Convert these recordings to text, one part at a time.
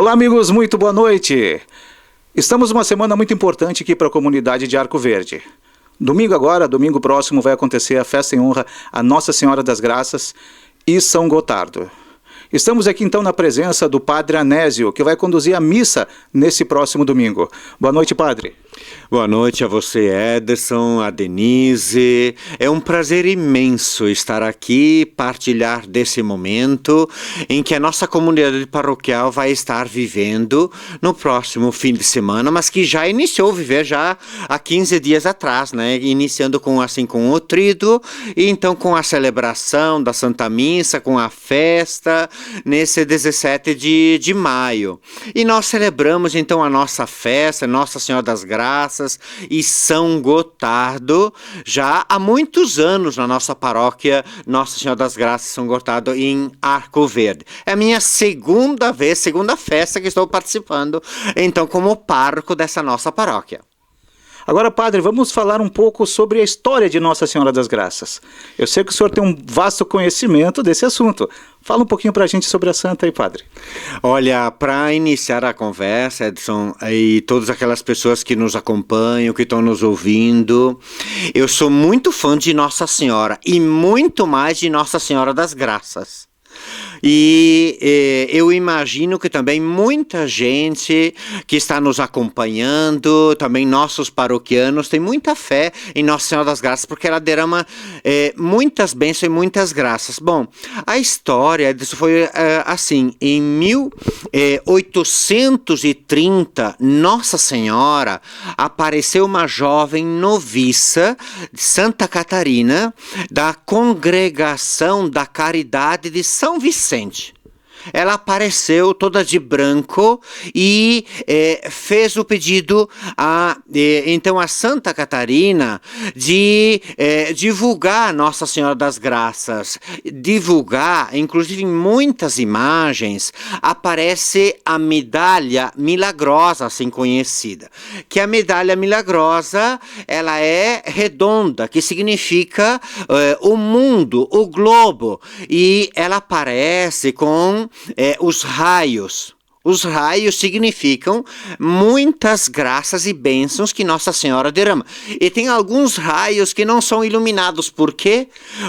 Olá, amigos, muito boa noite. Estamos numa semana muito importante aqui para a comunidade de Arco Verde. Domingo próximo, vai acontecer a festa em honra a Nossa Senhora das Graças e São Gotardo. Estamos aqui então na presença do Padre Anésio, que vai conduzir a missa nesse próximo domingo. Boa noite, Padre. Boa noite a você, Ederson, a Denise. É um prazer imenso estar aqui, partilhar desse momento em que a nossa comunidade paroquial vai estar vivendo no próximo fim de semana, mas que já iniciou a viver já há 15 dias atrás, né? Iniciando com o tríduo e então com a celebração da Santa Missa, com a festa, nesse 17 de maio. E nós celebramos então a nossa festa, Nossa Senhora das Graças e São Gotardo, já há muitos anos na nossa paróquia Nossa Senhora das Graças e São Gotardo em Arco Verde. É a minha segunda festa que estou participando, então, como pároco dessa nossa paróquia. Agora, Padre, vamos falar um pouco sobre a história de Nossa Senhora das Graças. Eu sei que o senhor tem um vasto conhecimento desse assunto. Fala um pouquinho para a gente sobre a Santa aí, Padre. Olha, para iniciar a conversa, Edson, e todas aquelas pessoas que nos acompanham, que estão nos ouvindo, eu sou muito fã de Nossa Senhora e muito mais de Nossa Senhora das Graças. E eu imagino que também muita gente que está nos acompanhando, também nossos paroquianos, tem muita fé em Nossa Senhora das Graças, porque ela derrama muitas bênçãos e muitas graças. Bom, a história disso foi assim: em 1830, Nossa Senhora apareceu uma jovem noviça de Santa Catarina, da Congregação da Caridade de São Vicente. Ela apareceu toda de branco e fez o pedido então a Santa Catarina de divulgar Nossa Senhora das Graças, divulgar, inclusive em muitas imagens aparece a medalha milagrosa, assim conhecida, que a medalha milagrosa ela é redonda, que significa o mundo, o globo, e ela aparece com os raios. Os raios significam muitas graças e bênçãos que Nossa Senhora derrama. E tem alguns raios que não são iluminados. Por quê?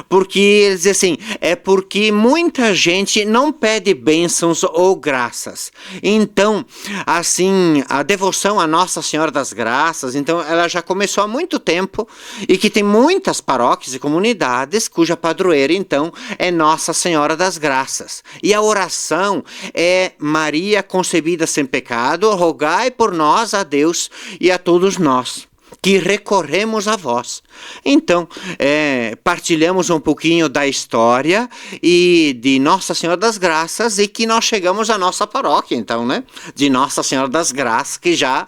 Porque eles dizem assim, é porque muita gente não pede bênçãos ou graças. Então, assim, a devoção a Nossa Senhora das Graças, então, ela já começou há muito tempo e que tem muitas paróquias e comunidades cuja padroeira, então, é Nossa Senhora das Graças. E a oração é Maria concebida sem pecado, rogai por nós a Deus e a todos nós que recorremos a vós. Então, partilhamos um pouquinho da história e de Nossa Senhora das Graças e que nós chegamos à nossa paróquia, então, né? De Nossa Senhora das Graças, que já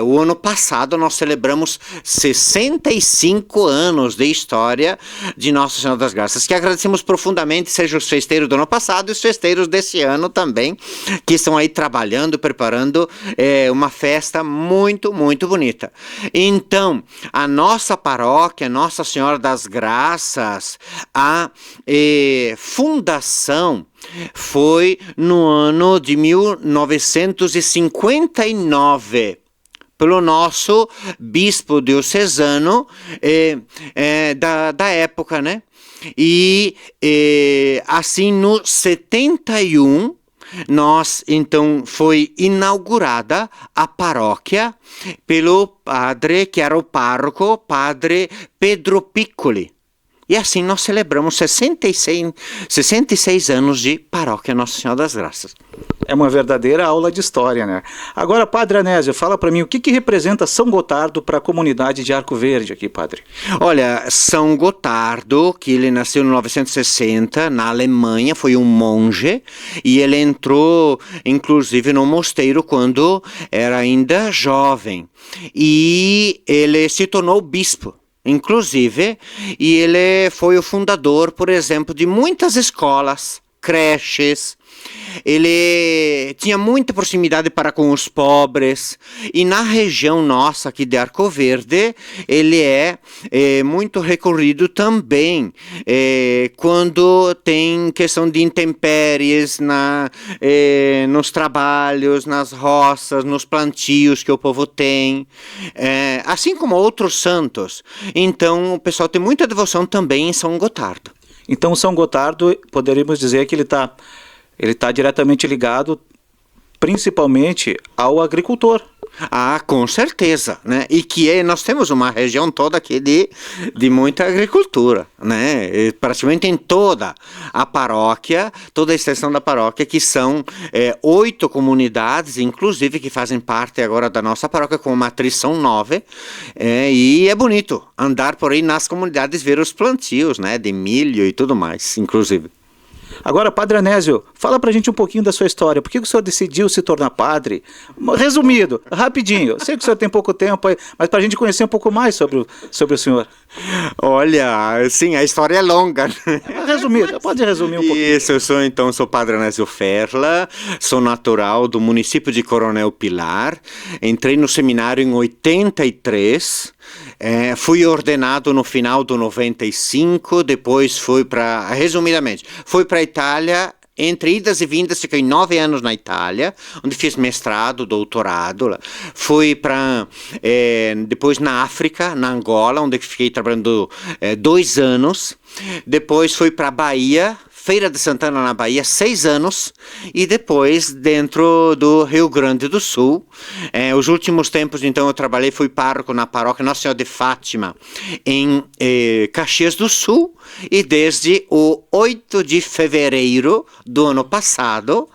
o ano passado nós celebramos 65 anos de história de Nossa Senhora das Graças, que agradecemos profundamente, seja os festeiros do ano passado e os festeiros desse ano também, que estão aí trabalhando, preparando uma festa muito, muito bonita. Então, a nossa paróquia, Nossa Senhora das Graças, a fundação foi no ano de 1959, pelo nosso bispo diocesano da época, né? E assim, no 71, então, foi inaugurada a paróquia pelo padre, que era o pároco, Padre Pedro Piccoli. E assim nós celebramos 66 anos de paróquia Nossa Senhora das Graças. É uma verdadeira aula de história, né? Agora, Padre Anésio, fala para mim, o que representa São Gotardo para a comunidade de Arco Verde aqui, Padre? Olha, São Gotardo, que ele nasceu em 1960, na Alemanha, foi um monge, e ele entrou, inclusive, no mosteiro quando era ainda jovem. E ele se tornou bispo. Inclusive, e ele foi o fundador, por exemplo, de muitas escolas creches. Ele tinha muita proximidade para com os pobres, e na região nossa aqui de Arco Verde ele é muito recorrido também quando tem questão de intempéries nos trabalhos, nas roças, nos plantios que o povo tem, assim como outros santos. Então o pessoal tem muita devoção também em São Gotardo. Então São Gotardo, poderíamos dizer que ele está diretamente ligado principalmente ao agricultor. Ah, com certeza, né? E que nós temos uma região toda aqui de muita agricultura, né? E praticamente em toda a paróquia, toda a extensão da paróquia, que são 8 comunidades, inclusive, que fazem parte agora da nossa paróquia, com matriz são 9, e é bonito andar por aí nas comunidades, ver os plantios, né? De milho e tudo mais, inclusive. Agora, Padre Anésio, fala pra gente um pouquinho da sua história. Por que o senhor decidiu se tornar padre? Resumido, rapidinho. Eu sei que o senhor tem pouco tempo, mas pra gente conhecer um pouco mais sobre o senhor. Olha, sim, a história é longa. Resumido, pode resumir um pouquinho. Isso, eu sou Padre Anésio Ferla, sou natural do município de Coronel Pilar, entrei no seminário em 83, fui ordenado no final do 95, depois fui resumidamente, fui para a Itália. Entre idas e vindas, fiquei 9 anos na Itália, onde fiz mestrado, doutorado. Fui depois na África, na Angola, onde fiquei trabalhando 2 anos. Depois fui para a Bahia, Feira de Santana na Bahia, 6 anos, e depois dentro do Rio Grande do Sul. Os últimos tempos, então, eu fui pároco na paróquia Nossa Senhora de Fátima, em Caxias do Sul, e desde o 8 de fevereiro do ano passado,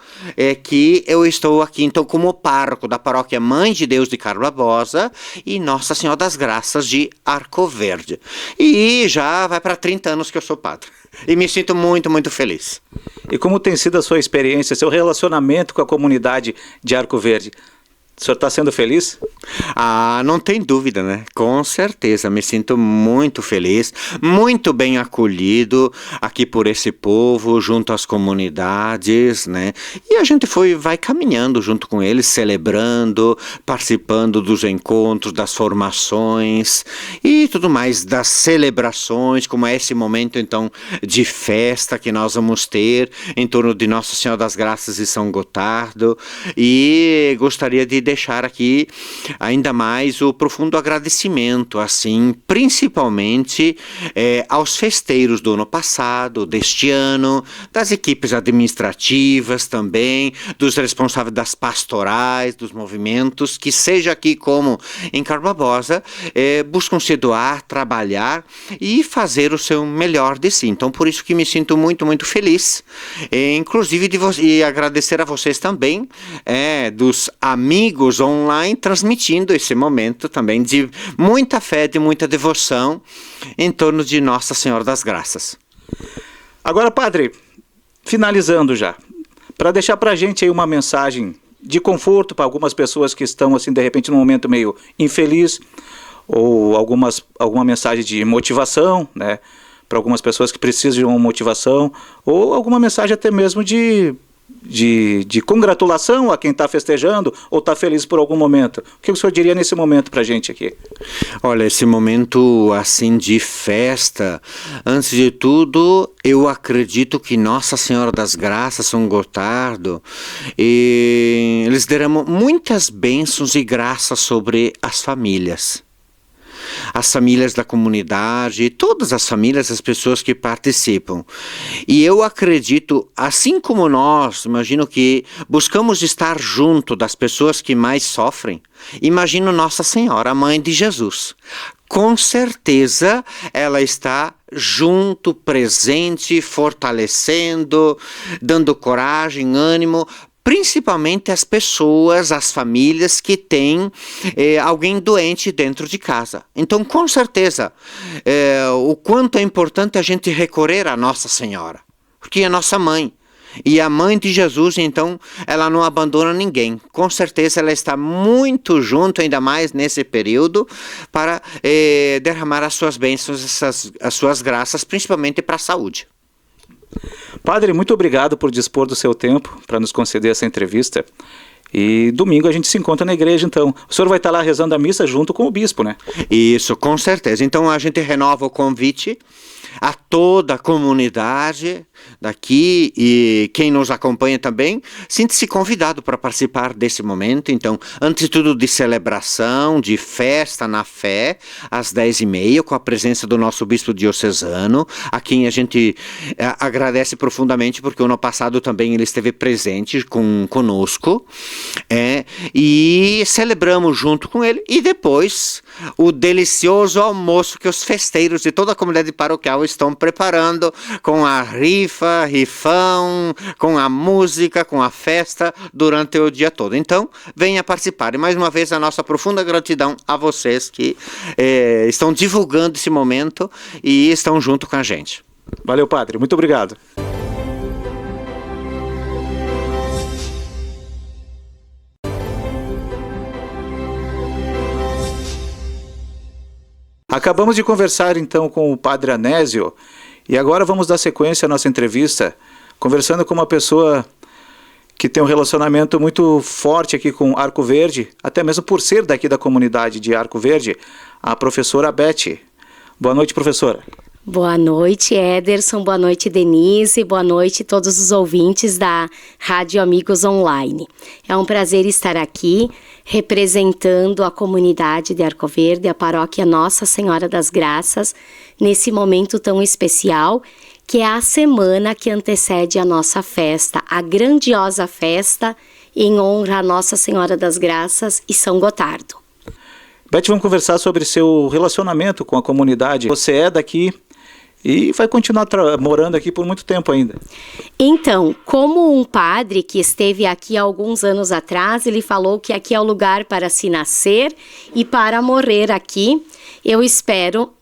que eu estou aqui, então, como pároco da paróquia Mãe de Deus de Carlos Barbosa e Nossa Senhora das Graças de Arco Verde. E já vai para 30 anos que eu sou padre. E me sinto muito, muito feliz. E como tem sido a sua experiência, seu relacionamento com a comunidade de Arco Verde? O senhor está sendo feliz? Ah, não tem dúvida, né? Com certeza, me sinto muito feliz, muito bem acolhido aqui por esse povo, junto às comunidades, né? E a gente vai caminhando junto com eles, celebrando, participando dos encontros, das formações e tudo mais, das celebrações, como é esse momento, então, de festa que nós vamos ter em torno de Nossa Senhora das Graças e São Gotardo. E gostaria de deixar aqui ainda mais o profundo agradecimento, assim, principalmente aos festeiros do ano passado, deste ano, das equipes administrativas também, dos responsáveis das pastorais, dos movimentos, que seja aqui como em Carlos Barbosa, buscam se doar, trabalhar e fazer o seu melhor de si. Então, por isso que me sinto muito, muito feliz, inclusive e agradecer a vocês também, dos amigos online, transmitindo esse momento também de muita fé, de muita devoção em torno de Nossa Senhora das Graças. Agora, padre, finalizando já, para deixar para a gente aí uma mensagem de conforto para algumas pessoas que estão, assim, de repente, num momento meio infeliz, ou alguma mensagem de motivação, né, para algumas pessoas que precisam de uma motivação, ou alguma mensagem até mesmo de congratulação a quem está festejando ou está feliz por algum momento. O que o senhor diria nesse momento para a gente aqui? Olha, esse momento assim de festa, antes de tudo, eu acredito que Nossa Senhora das Graças, São Gotardo, eles derramam muitas bênçãos e graças sobre as famílias da comunidade, todas as famílias, as pessoas que participam. E eu acredito, assim como nós, imagino que buscamos estar junto das pessoas que mais sofrem, imagino Nossa Senhora, a Mãe de Jesus. Com certeza ela está junto, presente, fortalecendo, dando coragem, ânimo, principalmente as pessoas, as famílias que têm alguém doente dentro de casa. Então, com certeza, o quanto é importante a gente recorrer à Nossa Senhora, porque é nossa mãe. E a Mãe de Jesus, então, ela não abandona ninguém. Com certeza ela está muito junto, ainda mais nesse período, para derramar as suas bênçãos, as suas graças, principalmente para a saúde. Padre, muito obrigado por dispor do seu tempo para nos conceder essa entrevista. E domingo a gente se encontra na igreja, então. O senhor vai estar lá rezando a missa junto com o bispo, né? Isso, com certeza. Então a gente renova o convite a toda a comunidade daqui e quem nos acompanha também, sinta-se convidado para participar desse momento. Então, antes de tudo, de celebração, de festa na fé, às 10h30, com a presença do nosso bispo diocesano, a quem a gente agradece profundamente, porque o ano passado também ele esteve presente conosco, e celebramos junto com ele, e depois o delicioso almoço que os festeiros de toda a comunidade paroquial estão preparando, com a rifão, com a música, com a festa durante o dia todo. Então, venha participar. E mais uma vez a nossa profunda gratidão a vocês que estão divulgando esse momento e estão junto com a gente. Valeu, padre. Muito obrigado. Acabamos de conversar então com o padre Anésio e agora vamos dar sequência à nossa entrevista, conversando com uma pessoa que tem um relacionamento muito forte aqui com Arco Verde, até mesmo por ser daqui da comunidade de Arco Verde, a professora Beth. Boa noite, professora. Boa noite, Ederson. Boa noite, Denise. Boa noite a todos os ouvintes da Rádio Amigos Online. É um prazer estar aqui representando a comunidade de Arco Verde, a paróquia Nossa Senhora das Graças, nesse momento tão especial, que é a semana que antecede a nossa festa, a grandiosa festa em honra a Nossa Senhora das Graças e São Gotardo. Beth, vamos conversar sobre seu relacionamento com a comunidade. Você é daqui e vai continuar morando aqui por muito tempo ainda. Então, como um padre que esteve aqui há alguns anos atrás, ele falou que aqui é o lugar para se nascer e para morrer aqui. Eu espero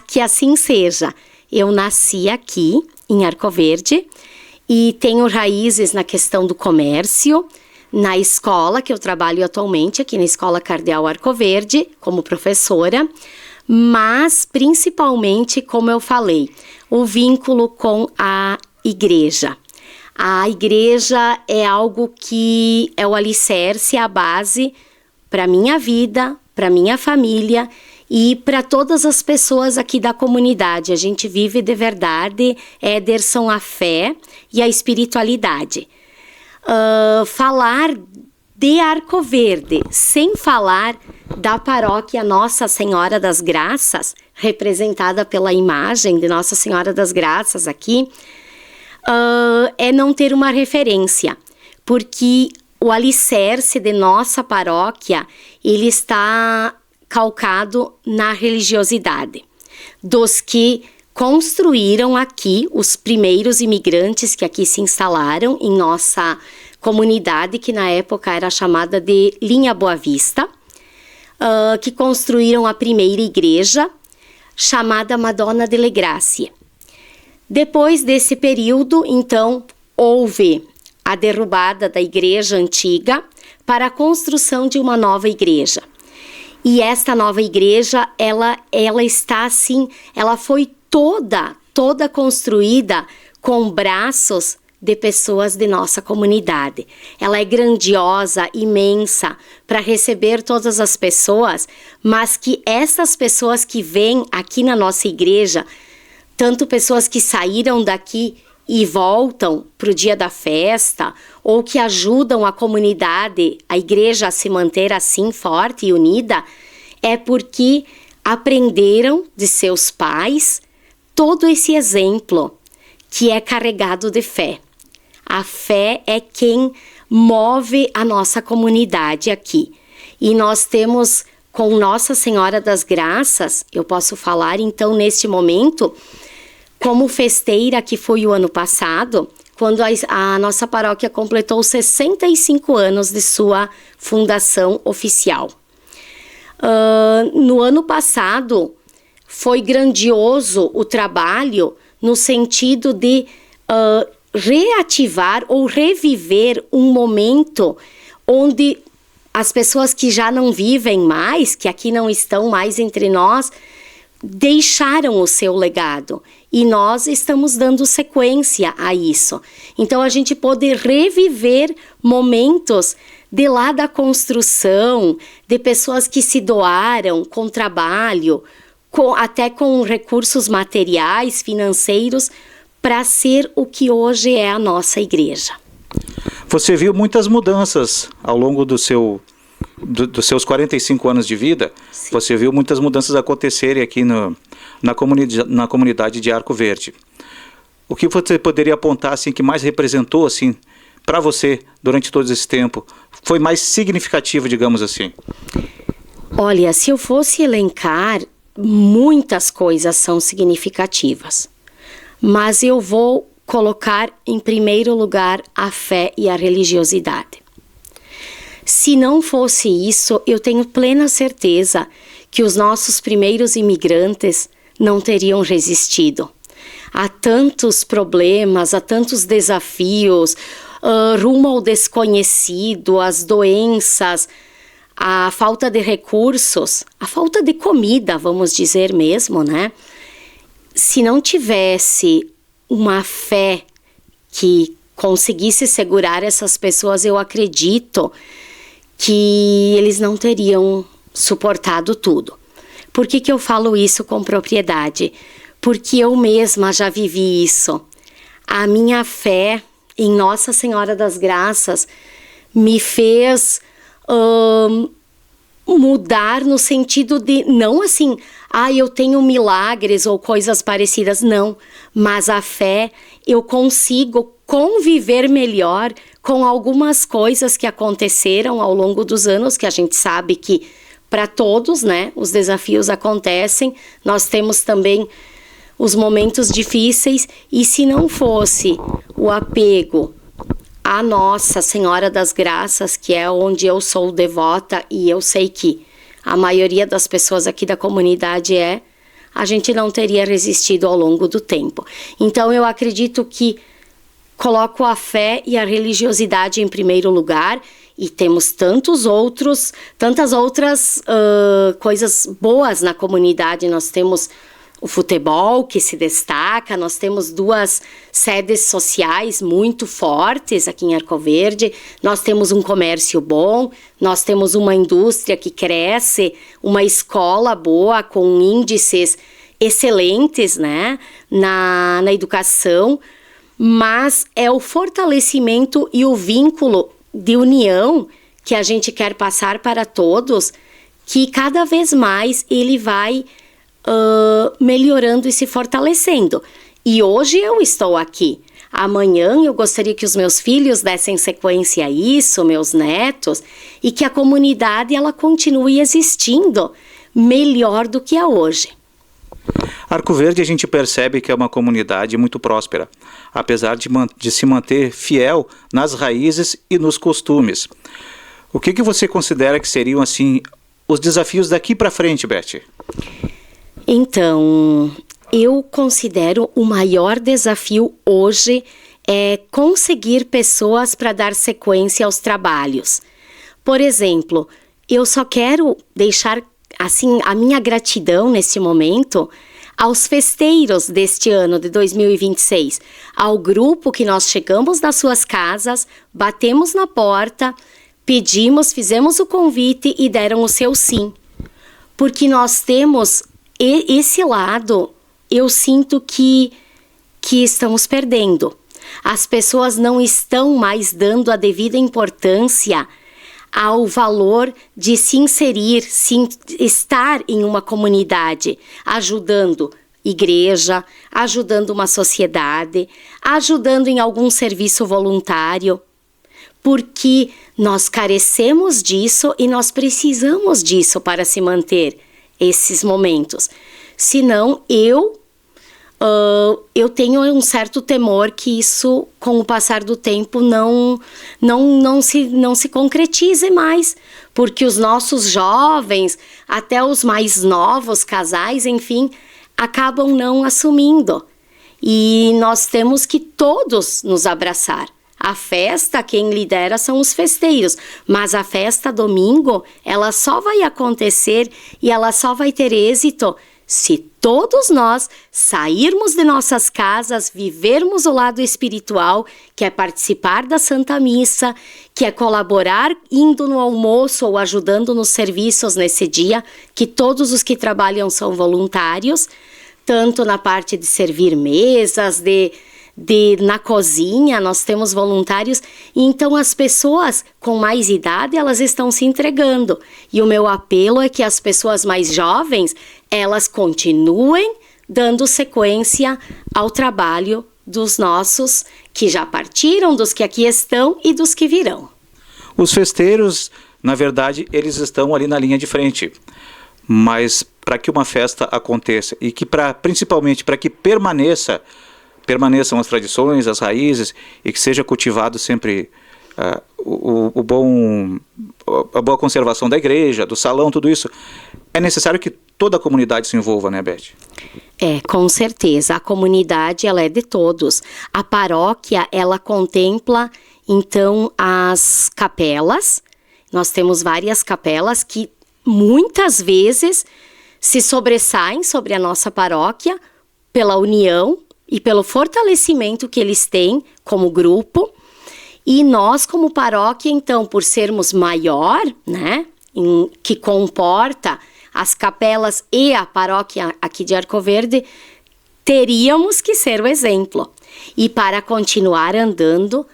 que assim seja. Eu nasci aqui, em Arco Verde, e tenho raízes na questão do comércio, na escola que eu trabalho atualmente, aqui na Escola Cardeal Arco Verde, como professora, mas principalmente, como eu falei, o vínculo com a igreja. A igreja é algo que é o alicerce, a base para a minha vida, para a minha família e para todas as pessoas aqui da comunidade. A gente vive de verdade, Ederson, a fé e a espiritualidade. Falar de Arco Verde, sem falar da paróquia Nossa Senhora das Graças, representada pela imagem de Nossa Senhora das Graças aqui, é não ter uma referência, porque o alicerce de nossa paróquia, ele está calcado na religiosidade dos que construíram aqui, os primeiros imigrantes que aqui se instalaram em nossa comunidade, que na época era chamada de Linha Boa Vista, que construíram a primeira igreja, chamada Madonna delle Grazie. Depois desse período, então, houve a derrubada da igreja antiga para a construção de uma nova igreja. E esta nova igreja, ela está assim, ela foi toda construída com braços de pessoas de nossa comunidade. Ela é grandiosa, imensa, para receber todas as pessoas, mas que essas pessoas que vêm aqui na nossa igreja, tanto pessoas que saíram daqui e voltam para o dia da festa, ou que ajudam a comunidade, a igreja a se manter assim forte e unida, é porque aprenderam de seus pais todo esse exemplo que é carregado de fé. A fé é quem move a nossa comunidade aqui. E nós temos com Nossa Senhora das Graças, eu posso falar então neste momento, como festeira que foi o ano passado, quando a nossa paróquia completou 65 anos de sua fundação oficial. No ano passado, foi grandioso o trabalho no sentido de reativar ou reviver um momento onde as pessoas que já não vivem mais, que aqui não estão mais entre nós, deixaram o seu legado e nós estamos dando sequência a isso. Então, a gente pode reviver momentos de lá da construção, de pessoas que se doaram com trabalho, até com recursos materiais, financeiros, para ser o que hoje é a nossa igreja. Você viu muitas mudanças ao longo dos seus 45 anos de vida. Sim. Você viu muitas mudanças acontecerem aqui na comunidade de Arco Verde. O que você poderia apontar assim, que mais representou assim, para você durante todo esse tempo? Foi mais significativo, digamos assim? Olha, se eu fosse elencar, muitas coisas são significativas. Mas eu vou colocar em primeiro lugar a fé e a religiosidade. Se não fosse isso, eu tenho plena certeza que os nossos primeiros imigrantes não teriam resistido. Há tantos problemas, há tantos desafios, rumo ao desconhecido, as doenças, a falta de recursos, a falta de comida, vamos dizer mesmo, né? Se não tivesse uma fé que conseguisse segurar essas pessoas, eu acredito que eles não teriam suportado tudo. Por que eu falo isso com propriedade? Porque eu mesma já vivi isso. A minha fé em Nossa Senhora das Graças me fez mudar no sentido de, não assim, eu tenho milagres ou coisas parecidas, não. Mas a fé, eu consigo conviver melhor com algumas coisas que aconteceram ao longo dos anos, que a gente sabe que para todos, né, os desafios acontecem, nós temos também os momentos difíceis, e se não fosse o apego à Nossa Senhora das Graças, que é onde eu sou devota, e eu sei que a maioria das pessoas aqui da comunidade a gente não teria resistido ao longo do tempo. Então eu acredito que coloco a fé e a religiosidade em primeiro lugar, e temos tantas outras coisas boas na comunidade. Nós temos o futebol, que se destaca, nós temos 2 sedes sociais muito fortes aqui em Arco Verde, nós temos um comércio bom, nós temos uma indústria que cresce, uma escola boa com índices excelentes, né, na educação, mas é o fortalecimento e o vínculo de união que a gente quer passar para todos, que cada vez mais ele vai melhorando e se fortalecendo. E hoje eu estou aqui. Amanhã eu gostaria que os meus filhos dessem sequência a isso, meus netos, e que a comunidade ela continue existindo melhor do que é hoje. Arco Verde, a gente percebe que é uma comunidade muito próspera, apesar de se manter fiel nas raízes e nos costumes. O que você considera que seriam assim os desafios daqui para frente, Beth? Então, eu considero o maior desafio hoje é conseguir pessoas para dar sequência aos trabalhos. Por exemplo, eu só quero deixar assim a minha gratidão nesse momento aos festeiros deste ano de 2026, ao grupo que nós chegamos nas suas casas, batemos na porta, pedimos, fizemos o convite e deram o seu sim. Porque nós temos esse lado, eu sinto que estamos perdendo. As pessoas não estão mais dando a devida importância ao valor de se inserir, estar em uma comunidade, ajudando igreja, ajudando uma sociedade, ajudando em algum serviço voluntário, porque nós carecemos disso e nós precisamos disso para se manter esses momentos. Senão, eu tenho um certo temor que isso, com o passar do tempo, não se concretize mais, porque os nossos jovens, até os mais novos casais, enfim, acabam não assumindo. E nós temos que todos nos abraçar. A festa, quem lidera são os festeiros, mas a festa domingo, ela só vai acontecer e ela só vai ter êxito se todos nós sairmos de nossas casas, vivermos o lado espiritual, que é participar da Santa Missa, que é colaborar indo no almoço ou ajudando nos serviços nesse dia, que todos os que trabalham são voluntários, tanto na parte de servir mesas, na cozinha, nós temos voluntários, e então as pessoas com mais idade, elas estão se entregando, e o meu apelo é que as pessoas mais jovens, elas continuem dando sequência ao trabalho dos nossos que já partiram, dos que aqui estão e dos que virão. Os festeiros, na verdade, eles estão ali na linha de frente, mas para que uma festa aconteça e que principalmente para que permaneçam as tradições, as raízes, e que seja cultivado sempre a boa conservação da igreja, do salão, tudo isso, é necessário que toda a comunidade se envolva, né, Beth? Com certeza. A comunidade, ela é de todos. A paróquia, ela contempla, então, as capelas. Nós temos várias capelas que muitas vezes se sobressaem sobre a nossa paróquia pela união e pelo fortalecimento que eles têm como grupo. E nós, como paróquia, então, por sermos maior, né, que comporta as capelas e a paróquia aqui de Arco Verde, teríamos que ser o exemplo. E para continuar andando,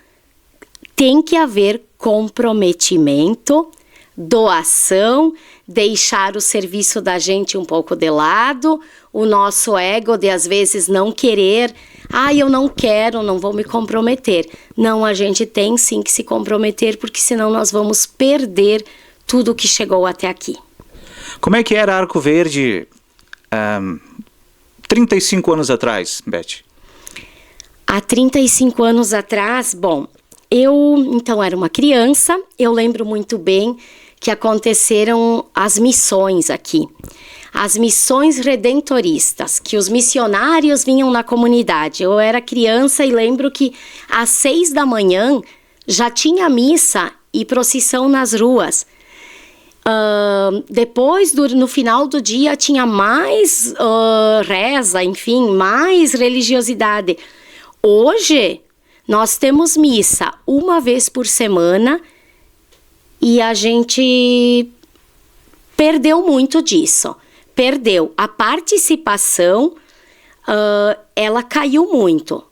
tem que haver comprometimento, doação, deixar o serviço da gente um pouco de lado, o nosso ego de às vezes não querer, eu não quero, não vou me comprometer. Não, a gente tem sim que se comprometer, porque senão nós vamos perder tudo que chegou até aqui. Como é que era Arco Verde 35 anos atrás, Beth? Há 35 anos atrás, bom, eu então era uma criança, eu lembro muito bem que aconteceram as missões aqui. As missões redentoristas, que os missionários vinham na comunidade. Eu era criança e lembro que às 6 da manhã já tinha missa e procissão nas ruas. Depois, no final do dia, tinha mais reza, enfim, mais religiosidade. Hoje, nós temos missa uma vez por semana e a gente perdeu muito disso. Perdeu. A participação, ela caiu muito.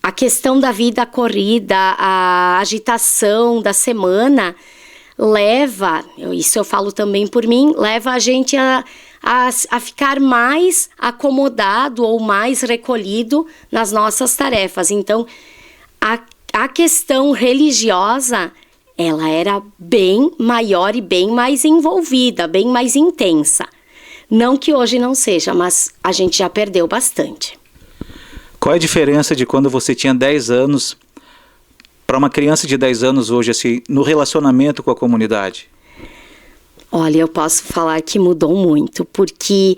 A questão da vida corrida, a agitação da semana leva, isso eu falo também por mim, leva a gente a ficar mais acomodado ou mais recolhido nas nossas tarefas. Então, a questão religiosa, ela era bem maior e bem mais envolvida, bem mais intensa. Não que hoje não seja, mas a gente já perdeu bastante. Qual é a diferença de quando você tinha 10 anos para uma criança de 10 anos hoje, assim, no relacionamento com a comunidade? Olha, eu posso falar que mudou muito, porque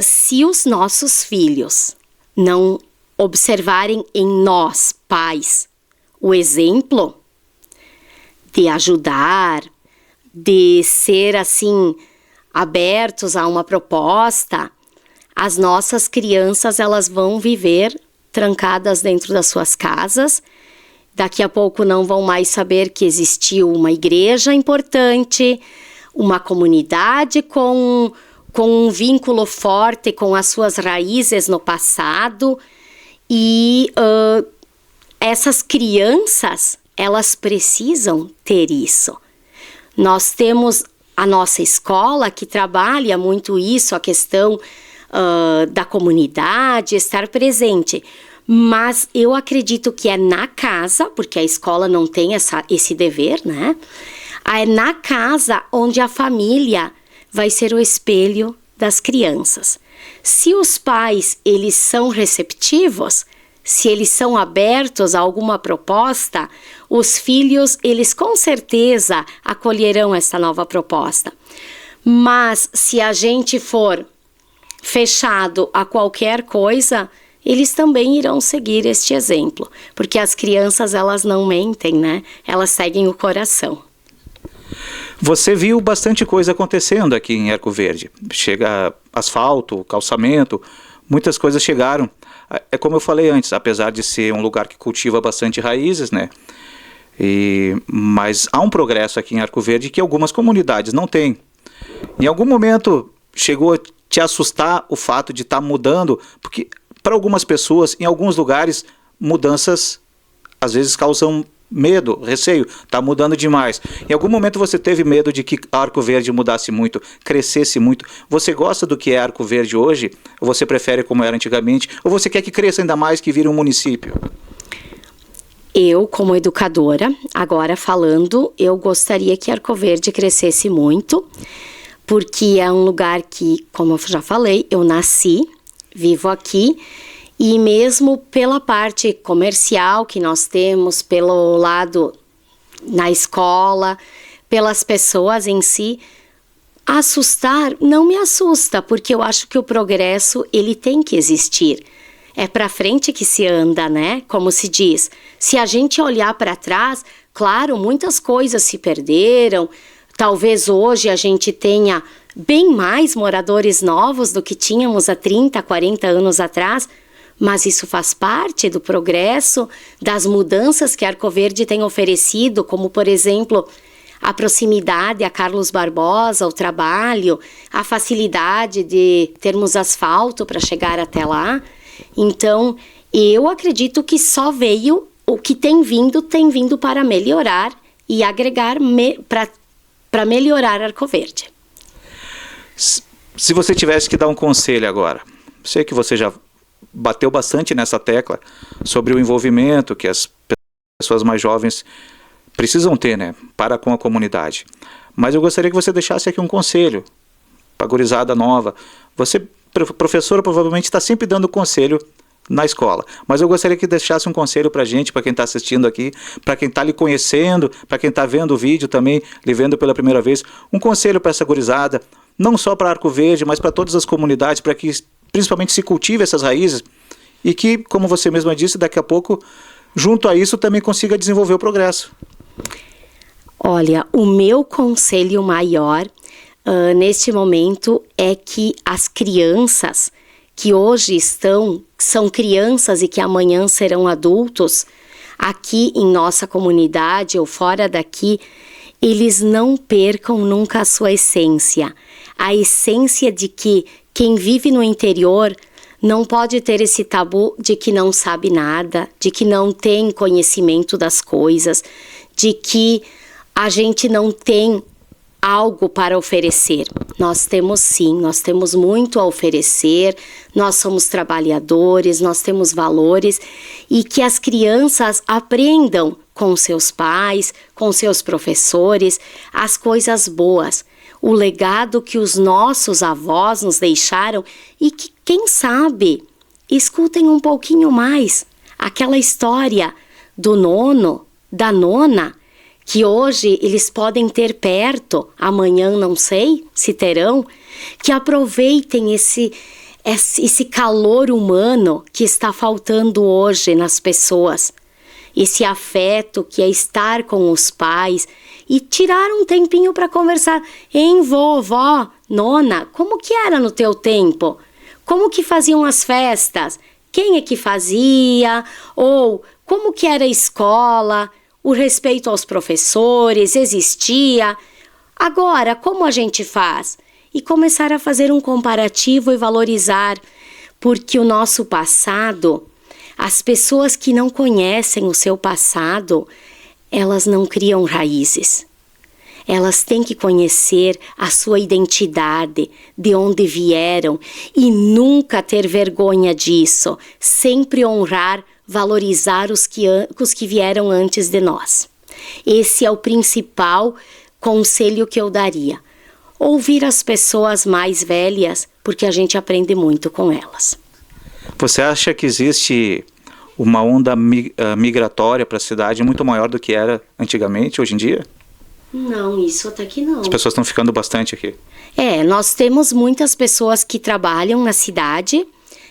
se os nossos filhos não observarem em nós, pais, o exemplo de ajudar, de ser assim, abertos a uma proposta, as nossas crianças, elas vão viver trancadas dentro das suas casas. Daqui a pouco não vão mais saber que existiu uma igreja importante, uma comunidade com um vínculo forte com as suas raízes no passado. E essas crianças, elas precisam ter isso. Nós temos a nossa escola que trabalha muito isso, a questão da comunidade, estar presente. Mas eu acredito que é na casa, porque a escola não tem esse dever, né? É na casa onde a família vai ser o espelho das crianças. Se os pais, eles são receptivos, se eles são abertos a alguma proposta, os filhos, eles com certeza acolherão essa nova proposta. Mas se a gente for fechado a qualquer coisa, eles também irão seguir este exemplo, porque as crianças, elas não mentem, né? Elas seguem o coração. Você viu bastante coisa acontecendo aqui em Arco Verde. Chega asfalto, calçamento, muitas coisas chegaram. É como eu falei antes, apesar de ser um lugar que cultiva bastante raízes, né? Mas há um progresso aqui em Arco Verde que algumas comunidades não têm. Em algum momento chegou a te assustar o fato de estar mudando, porque para algumas pessoas, em alguns lugares, mudanças às vezes causam medo, receio, está mudando demais. Em algum momento você teve medo de que Arco Verde mudasse muito, crescesse muito? Você gosta do que é Arco Verde hoje? Ou você prefere como era antigamente? Ou você quer que cresça ainda mais, que vire um município? Eu, como educadora, agora falando, eu gostaria que Arco Verde crescesse muito, porque é um lugar que, como eu já falei, eu nasci, vivo aqui, e mesmo pela parte comercial que nós temos, pelo lado na escola, pelas pessoas em si, assustar não me assusta, porque eu acho que o progresso, ele tem que existir. É para frente que se anda, né? Como se diz. Se a gente olhar para trás, claro, muitas coisas se perderam. Talvez hoje a gente tenha bem mais moradores novos do que tínhamos há 30, 40 anos atrás, mas isso faz parte do progresso, das mudanças que Arco Verde tem oferecido, como, por exemplo, a proximidade a Carlos Barbosa, o trabalho, a facilidade de termos asfalto para chegar até lá. Então, eu acredito que só veio, o que tem vindo para melhorar e agregar para melhorar Arco Verde. Se você tivesse que dar um conselho agora, sei que você já bateu bastante nessa tecla sobre o envolvimento que as pessoas mais jovens precisam ter, né, para com a comunidade. Mas eu gostaria que você deixasse aqui um conselho para a gurizada nova. Você, professora, provavelmente está sempre dando conselho na escola, mas eu gostaria que deixasse um conselho para a gente, para quem está assistindo aqui, para quem está lhe conhecendo, para quem está vendo o vídeo também, lhe vendo pela primeira vez, um conselho para essa gurizada, não só para Arco Verde, mas para todas as comunidades, para que principalmente se cultive essas raízes e que, como você mesma disse, daqui a pouco, junto a isso, também consiga desenvolver o progresso. Olha, o meu conselho maior neste momento é que as crianças que hoje são crianças e que amanhã serão adultos, aqui em nossa comunidade ou fora daqui, eles não percam nunca a sua essência. A essência de que quem vive no interior não pode ter esse tabu de que não sabe nada, de que não tem conhecimento das coisas, de que a gente não tem algo para oferecer. Nós temos sim, nós temos muito a oferecer, nós somos trabalhadores, nós temos valores e que as crianças aprendam com seus pais, com seus professores, as coisas boas, o legado que os nossos avós nos deixaram e que, quem sabe, escutem um pouquinho mais aquela história do nono, da nona, que hoje eles podem ter perto, amanhã não sei se terão, que aproveitem esse calor humano que está faltando hoje nas pessoas, esse afeto que é estar com os pais e tirar um tempinho para conversar. Hein, vovó, nona, como que era no teu tempo? Como que faziam as festas? Quem é que fazia? Ou como que era a escola? O respeito aos professores existia. Agora, como a gente faz? E começar a fazer um comparativo e valorizar, porque o nosso passado, as pessoas que não conhecem o seu passado, elas não criam raízes. Elas têm que conhecer a sua identidade, de onde vieram e nunca ter vergonha disso, sempre honrar, valorizar os que vieram antes de nós. Esse é o principal conselho que eu daria. Ouvir as pessoas mais velhas, porque a gente aprende muito com elas. Você acha que existe uma onda migratória para a cidade muito maior do que era antigamente, hoje em dia? Não, isso até que não. As pessoas estão ficando bastante aqui. Nós temos muitas pessoas que trabalham na cidade,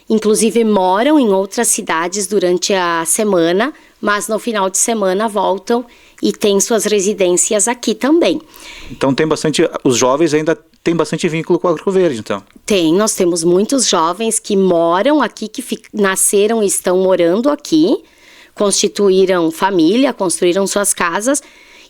inclusive moram em outras cidades durante a semana, mas no final de semana voltam e têm suas residências aqui também. Então tem bastante, os jovens ainda têm bastante vínculo com Arco Verde, então. Nós temos muitos jovens que moram aqui, que nasceram e estão morando aqui, constituíram família, construíram suas casas,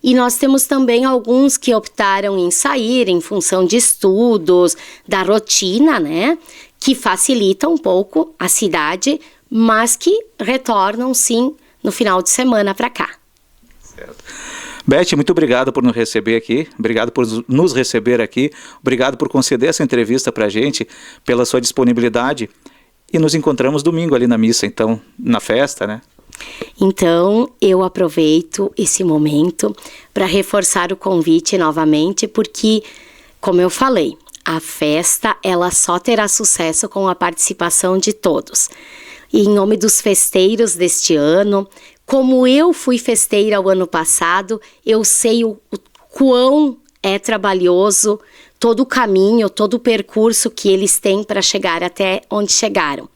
e nós temos também alguns que optaram em sair em função de estudos, da rotina, né, que facilita um pouco a cidade, mas que retornam sim no final de semana para cá. Certo. Beth, muito obrigado por nos receber aqui, obrigado por nos receber aqui, obrigado por conceder essa entrevista para a gente, pela sua disponibilidade, e nos encontramos domingo ali na missa, então, na festa, né? Então, eu aproveito esse momento para reforçar o convite novamente, porque, como eu falei, a festa ela só terá sucesso com a participação de todos. E em nome dos festeiros deste ano, como eu fui festeira o ano passado, eu sei o quão é trabalhoso todo o caminho, todo o percurso que eles têm para chegar até onde chegaram.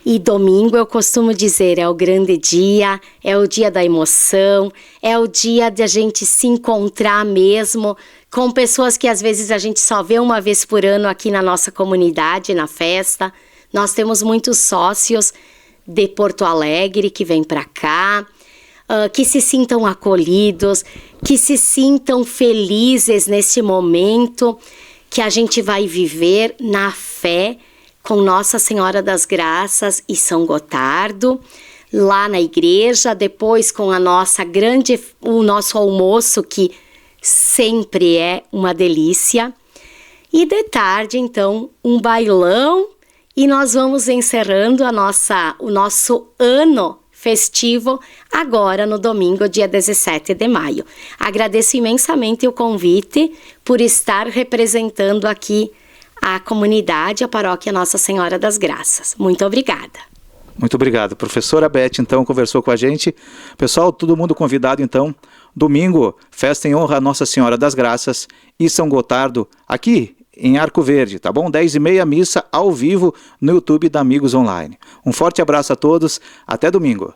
E domingo, eu costumo dizer, é o grande dia, é o dia da emoção, é o dia de a gente se encontrar mesmo com pessoas que às vezes a gente só vê uma vez por ano aqui na nossa comunidade, na festa. Nós temos muitos sócios de Porto Alegre que vêm para cá, que se sintam acolhidos, que se sintam felizes nesse momento que a gente vai viver na fé com Nossa Senhora das Graças e São Gotardo, lá na igreja, depois com o nosso almoço, que sempre é uma delícia, e de tarde, então, um bailão, e nós vamos encerrando o nosso ano festivo agora no domingo, dia 17 de maio. Agradeço imensamente o convite por estar representando aqui a comunidade, a paróquia Nossa Senhora das Graças. Muito obrigada. Muito obrigado. Professora Beth, então, conversou com a gente. Pessoal, todo mundo convidado, então, domingo, festa em honra a Nossa Senhora das Graças e São Gotardo, aqui em Arco Verde, tá bom? 10h30, missa ao vivo no YouTube da Amigos Online. Um forte abraço a todos, até domingo.